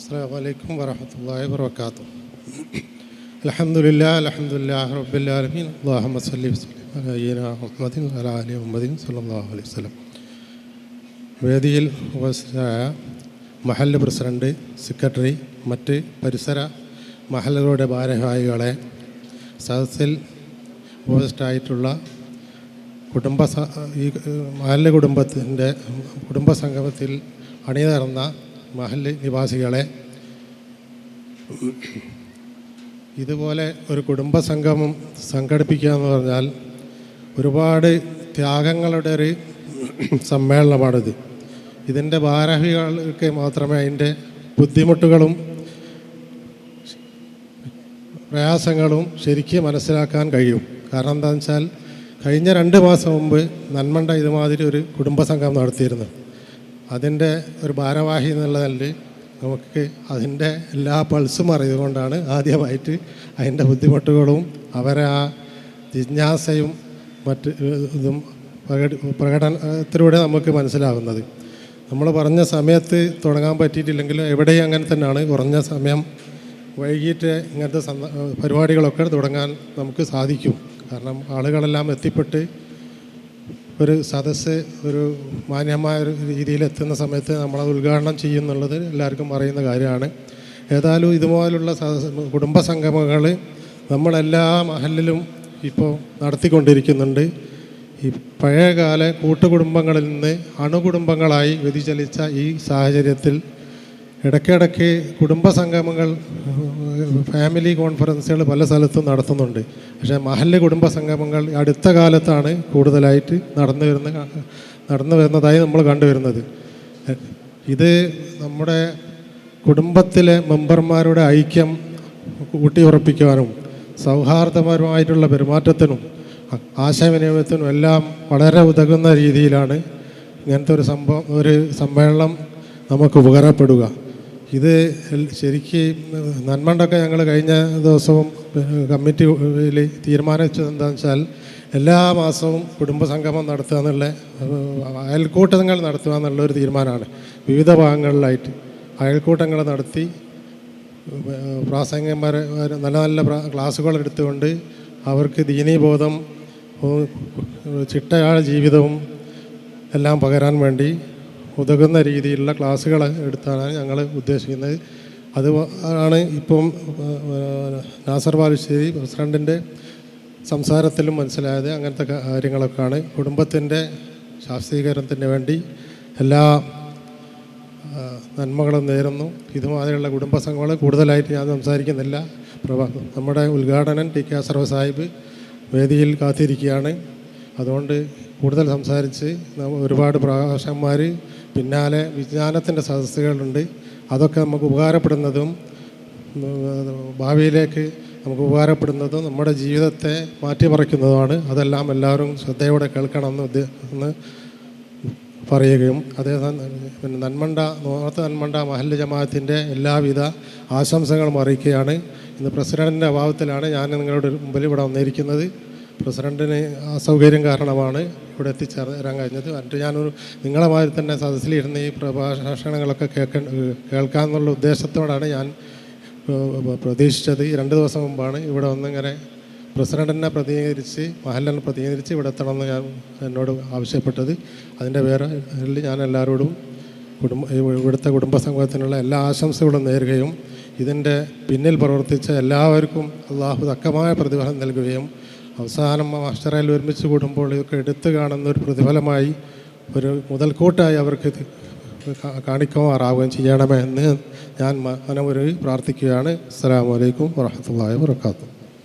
അസ്സലാമു അലൈക്കും വറഹ്മത്തുള്ളാഹി വബറകാതുഹു. അൽഹംദുലില്ലാഹി റബ്ബിൽ ആലമീൻ. അല്ലാഹുമ്മ സ്വല്ലി വസല്ലിം അലാ നബിയിനാ മുഹമ്മദിൻ വഅലാ ആലിഹി മുഹമ്മദിൻ സ്വല്ലല്ലാഹു അലൈഹി വസല്ലം. വേദിയിൽ ഉപസ്ഥിതരായ മഹല്ല് പ്രസിഡന്റ്, സെക്രട്ടറി, മറ്റ് പരിസര മഹല്ലുകളുടെ ഭാരവാഹികളെ, സദസ്സിൽ ഉപസ്ഥിതരായിട്ടുള്ള ഈ മഹല്ല് കുടുംബസംഗമത്തിൽ അണിനിരന്ന മഹല്ല് നിവാസികളെ, ഇതുപോലെ ഒരു കുടുംബസംഗമം സംഘടിപ്പിക്കുക എന്ന് പറഞ്ഞാൽ ഒരുപാട് ത്യാഗങ്ങളുടെ ഒരു സമ്മേളനമാണിത്. ഇതിൻ്റെ ഭാരവാഹികൾക്ക് മാത്രമേ അതിൻ്റെ ബുദ്ധിമുട്ടുകളും പ്രയാസങ്ങളും ശരിക്കും മനസ്സിലാക്കാൻ കഴിയും. കാരണം എന്താണെന്ന് വെച്ചാൽ കഴിഞ്ഞ 2 മാസം മുമ്പ് നന്മണ്ട ഇതുമാതിരി ഒരു കുടുംബസംഗമം നടത്തിയിരുന്നു. അതിൻ്റെ ഒരു ഭാരവാഹി എന്നുള്ള നിലയിൽ നമുക്ക് അതിൻ്റെ എല്ലാ പൾസും അറിയുകൊണ്ടാണ് ആദ്യമായിട്ട് അതിൻ്റെ ബുദ്ധിമുട്ടുകളും അവരെ ആ ജിജ്ഞാസയും മറ്റ് ഇതും പ്രകടനത്തിലൂടെ നമുക്ക് മനസ്സിലാകുന്നത്. നമ്മൾ പറഞ്ഞ സമയത്ത് തുടങ്ങാൻ പറ്റിയിട്ടില്ലെങ്കിലും എവിടെയും അങ്ങനെ തന്നെയാണ്. കുറഞ്ഞ സമയം വൈകിട്ട് ഇങ്ങനത്തെ പരിപാടികളൊക്കെ തുടങ്ങാൻ നമുക്ക് സാധിക്കും. കാരണം ആളുകളെല്ലാം എത്തിപ്പെട്ട് ഒരു സദസ്സ് ഒരു മാന്യമായ ഒരു രീതിയിൽ എത്തുന്ന സമയത്ത് നമ്മളത് ഉദ്ഘാടനം ചെയ്യുന്നുള്ളത് എല്ലാവർക്കും അറിയുന്ന കാര്യമാണ്. ഏതായാലും ഇതുപോലുള്ള കുടുംബസംഗമങ്ങൾ നമ്മളെല്ലാ മഹല്ലിലും ഇപ്പോൾ നടത്തിക്കൊണ്ടിരിക്കുന്നുണ്ട്. ഈ പഴയകാല കൂട്ടുകുടുംബങ്ങളിൽ നിന്ന് അണുകുടുംബങ്ങളായി വ്യതിചലിച്ച ഈ സാഹചര്യത്തിൽ ഇടയ്ക്കിടയ്ക്ക് കുടുംബസംഗമങ്ങൾ, ഫാമിലി കോൺഫറൻസുകൾ പല സ്ഥലത്തും നടത്തുന്നുണ്ട്. പക്ഷേ മഹല്ല് കുടുംബസംഗമങ്ങൾ അടുത്ത കാലത്താണ് കൂടുതലായിട്ട് നടന്നു വരുന്നതായി നമ്മൾ കണ്ടുവരുന്നത്. ഇത് നമ്മുടെ കുടുംബത്തിലെ മെമ്പർമാരുടെ ഐക്യം ഊട്ടിയുറപ്പിക്കുവാനും സൗഹാർദ്ദപരമായിട്ടുള്ള പെരുമാറ്റത്തിനും ആശയവിനിമയത്തിനും എല്ലാം വളരെ ഉതകുന്ന രീതിയിലാണ് ഇങ്ങനത്തെ ഒരു സമ്മേളനം നമുക്ക് ഉപകാരപ്പെടുക. ഇത് ശരിക്കും നന്മണ്ടൊക്കെ ഞങ്ങൾ കഴിഞ്ഞ ദിവസവും കമ്മിറ്റിയിൽ തീരുമാനിച്ചത് എന്താണെന്ന് വെച്ചാൽ എല്ലാ മാസവും കുടുംബസംഗമം നടത്തുക എന്നുള്ള, അയൽക്കൂട്ടങ്ങൾ നടത്തുക എന്നുള്ളൊരു തീരുമാനമാണ്. വിവിധ ഭാഗങ്ങളിലായിട്ട് അയൽക്കൂട്ടങ്ങൾ നടത്തി പ്രാസംഗികന്മാർ നല്ല നല്ല ക്ലാസ്സുകൾ എടുത്തുകൊണ്ട് അവർക്ക് ദീനീബോധം, ചിട്ടയായ ജീവിതവും എല്ലാം പകരാൻ വേണ്ടി ഉതകുന്ന രീതിയിലുള്ള ക്ലാസ്സുകൾ എടുത്താണ് ഞങ്ങൾ ഉദ്ദേശിക്കുന്നത്. അത് ആണ് ഇപ്പം നാസർ ബാലുശ്ശേരി പ്രസിഡൻറ്റിൻ്റെ സംസാരത്തിലും മനസ്സിലായത്. അങ്ങനത്തെ കാര്യങ്ങളൊക്കെയാണ്. കുടുംബത്തിൻ്റെ ശാക്തീകരണത്തിന് വേണ്ടി എല്ലാ നന്മകളും നേരുന്നു. ഇതുമാതിരിയുള്ള കുടുംബസംഘങ്ങൾ കൂടുതലായിട്ട് ഞാൻ സംസാരിക്കുന്നില്ല. നമ്മുടെ ഉദ്ഘാടകൻ ടി.കെ. അസ്റഫ് സാഹിബ് വേദിയിൽ കാത്തിരിക്കുകയാണ്. അതുകൊണ്ട് കൂടുതൽ സംസാരിച്ച് ഒരുപാട് പ്രഭാഷകന്മാർ പിന്നാലെ വിജ്ഞാനത്തിൻ്റെ സദസ്സുകളുണ്ട്. അതൊക്കെ നമുക്ക് ഉപകാരപ്പെടുന്നതും ഭാവിയിലേക്ക് നമുക്ക് ഉപകാരപ്പെടുന്നതും നമ്മുടെ ജീവിതത്തെ മാറ്റിമറിക്കുന്നതുമാണ്. അതെല്ലാം എല്ലാവരും ശ്രദ്ധയോടെ കേൾക്കണമെന്ന് പറയുകയും പിന്നെ നോർത്ത് നന്മണ്ട മഹല്ല് ജമാഅത്തിൻ്റെ എല്ലാവിധ ആശംസകളും അറിയിക്കുകയാണ്. ഇന്ന് പ്രസിഡൻറ്റിൻ്റെ അഭാവത്തിലാണ് ഞാൻ നിങ്ങളുടെ മുമ്പിൽ ഇവിടെ വന്നിരിക്കുന്നത്. പ്രസിഡൻറ്റിന് അസൗകര്യം കാരണമാണ് ഇവിടെ എത്തിച്ചേരാൻ കഴിഞ്ഞത്. എന്നിട്ട് ഞാനൊരു നിങ്ങളെ മാതിരി തന്നെ സദസ്സിലിരുന്ന് ഈ പ്രഭാഷണങ്ങളൊക്കെ കേൾക്കാമെന്നുള്ള ഉദ്ദേശത്തോടാണ് ഞാൻ പ്രതീക്ഷിച്ചത്. 2 ദിവസം മുമ്പാണ് ഇവിടെ വന്നിങ്ങനെ പ്രസിഡൻറ്റിനെ പ്രതിനിധീകരിച്ച്, മഹല്ലിനെ പ്രതിനിധീകരിച്ച് ഇവിടെ എത്തണമെന്ന് എന്നോട് ആവശ്യപ്പെട്ടത്. അതിൻ്റെ പേരിൽ ഞാൻ എല്ലാവരോടും ഇവിടുത്തെ കുടുംബസംഘത്തിനുള്ള എല്ലാ ആശംസകളും നേരുകയും ഇതിൻ്റെ പിന്നിൽ പ്രവർത്തിച്ച എല്ലാവർക്കും അള്ളാഹു തക്കമായ പ്രതിഫലം നൽകുകയും അവസാനം മാസ്റ്ററയിൽ ഒരുമിച്ച് കൂടുമ്പോൾ ഇതൊക്കെ എടുത്തു കാണുന്ന ഒരു പ്രതിഫലമായി, ഒരു മുതൽക്കൂട്ടായി അവർക്ക് കാണിക്കുമാറാവുകയും ചെയ്യണമെന്ന് ഞാൻ മനമൊരു പ്രാർത്ഥിക്കുകയാണ്. അസ്സലാമു അലൈക്കും വറഹ്മത്തുള്ളാഹി വബറകാതുഹു.